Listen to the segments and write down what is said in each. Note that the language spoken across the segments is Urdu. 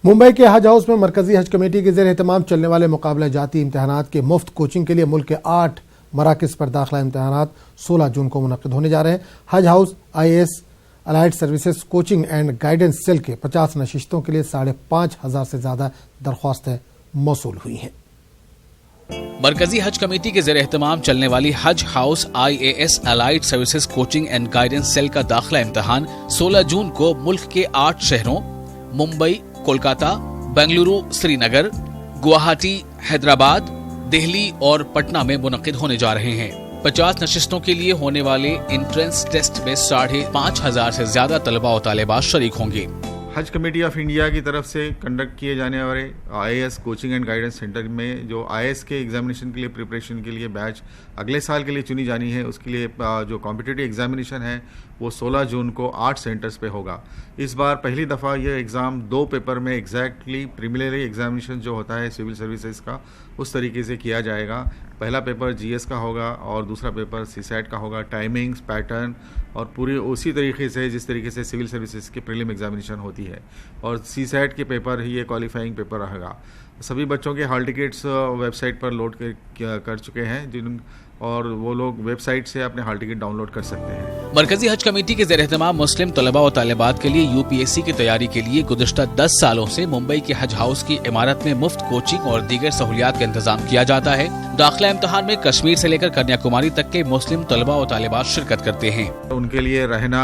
ممبئی کے حج ہاؤس میں مرکزی حج کمیٹی کے زیر اہتمام چلنے والے مقابلہ جاتی امتحانات کے مفت کوچنگ کے لیے ملک کے 8 مراکز پر داخلہ امتحانات 16 جون کو منعقد ہونے جا رہے ہیں۔ Haj house IAS allied services coaching and guidance cell کے 50 نشستوں کے لیے 5,500 سے زیادہ درخواستیں موصول ہوئی ہیں۔ مرکزی حج کمیٹی کے زیر اہتمام چلنے والی Haj house IAS allied services coaching and guidance cell کا داخلہ امتحان 16 جون کو ملک کے 8 شہروں ممبئی، کولکاتہ، بنگلورو، سری نگر، گوہاٹی، حیدرآباد، دہلی اور پٹنہ میں منعقد ہونے جا رہے ہیں۔ 50 نشستوں کے لیے ہونے والے انٹرنس ٹیسٹ میں 5,500 سے زیادہ طلباء و طالبات شریک ہوں گے۔ حج کمیٹی آف انڈیا کی طرف سے کنڈکٹ کیے جانے والے IAS coaching and guidance centre میں جو IAS کے ایگزامینیشن کے لیے پریپریشن کے لیے بیچ اگلے سال کے لیے چنی جانی ہے، اس کے لیے جو کمپٹیٹیو ایگزامینیشن ہے وہ 16 جون کو 8 سینٹرز پہ ہوگا۔ اس بار پہلی دفعہ یہ ایگزام 2 پیپر میں ایگزیکٹلی پریلیمنری ایگزامینیشن جو ہوتا ہے سول سروسز کا اس طریقے سے کیا جائے گا۔ پہلا پیپر GS کا ہوگا اور دوسرا پیپر CSAT کا ہوگا۔ ٹائمنگز، پیٹرن اور پوری اسی طریقے سے جس طریقے سے سول سروسز کی پریلم ایگزامینیشن ہوتی ہے، اور CSAT کے پیپر ہی یہ کوالیفائنگ پیپر رہے گا۔ سبھی بچوں کے ہال ٹکٹس ویب سائٹ پر لوڈ کر چکے ہیں اور وہ لوگ ویب سائٹ سے اپنے ہال ٹکٹ ڈاؤن لوڈ کر سکتے ہیں۔ مرکزی حج کمیٹی کے زیر اہتمام مسلم طلباء و طالبات کے لیے UPSC کی تیاری کے لیے گزشتہ 10 سالوں سے ممبئی کے حج ہاؤس کی عمارت میں مفت کوچنگ اور دیگر سہولیات کا انتظام کیا جاتا ہے۔ داخلہ امتحان میں کشمیر سے لے کر کنیا کماری تک کے مسلم طلباء و طالبات شرکت کرتے ہیں۔ ان کے لیے رہنا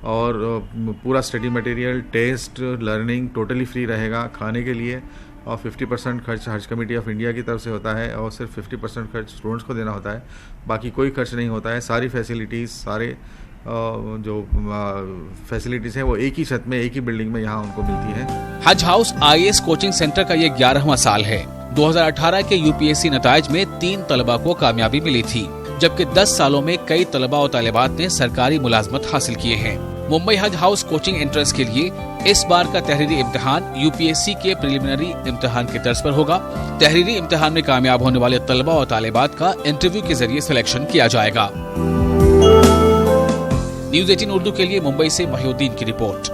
اور پورا study material, test, learning totally free رہے گا۔ کھانے کے لیے اور 50% خرچ حج کمیٹی آف انڈیا کی طرف سے ہوتا ہے اور صرف 50% خرچ اسٹوڈنٹس کو دینا ہوتا ہے، باقی کوئی خرچ نہیں ہوتا ہے۔ ساری فیسلٹیز، سارے جو فیسلٹیز ہیں وہ ایک ہی چھت میں، ایک ہی بلڈنگ میں یہاں ان کو ملتی ہیں۔ Haj house IAS coaching centre کا یہ 11واں سال ہے۔ 2018 کے UPSC نتائج میں 3 طلباء کو کامیابی ملی تھی، جبکہ 10 سالوں میں کئی طلباء و طالبات نے سرکاری ملازمت حاصل کیے ہیں۔ ممبئی حج ہاؤس کوچنگ انٹرنس کے لیے اس بار کا تحریری امتحان UPSC کے پریلیمنری امتحان کے طرز پر ہوگا۔ تحریری امتحان میں کامیاب ہونے والے طلباء و طالبات کا انٹرویو کے ذریعے سلیکشن کیا جائے گا۔ نیوز 18 اردو کے لیے ممبئی سے محی الدین کی رپورٹ۔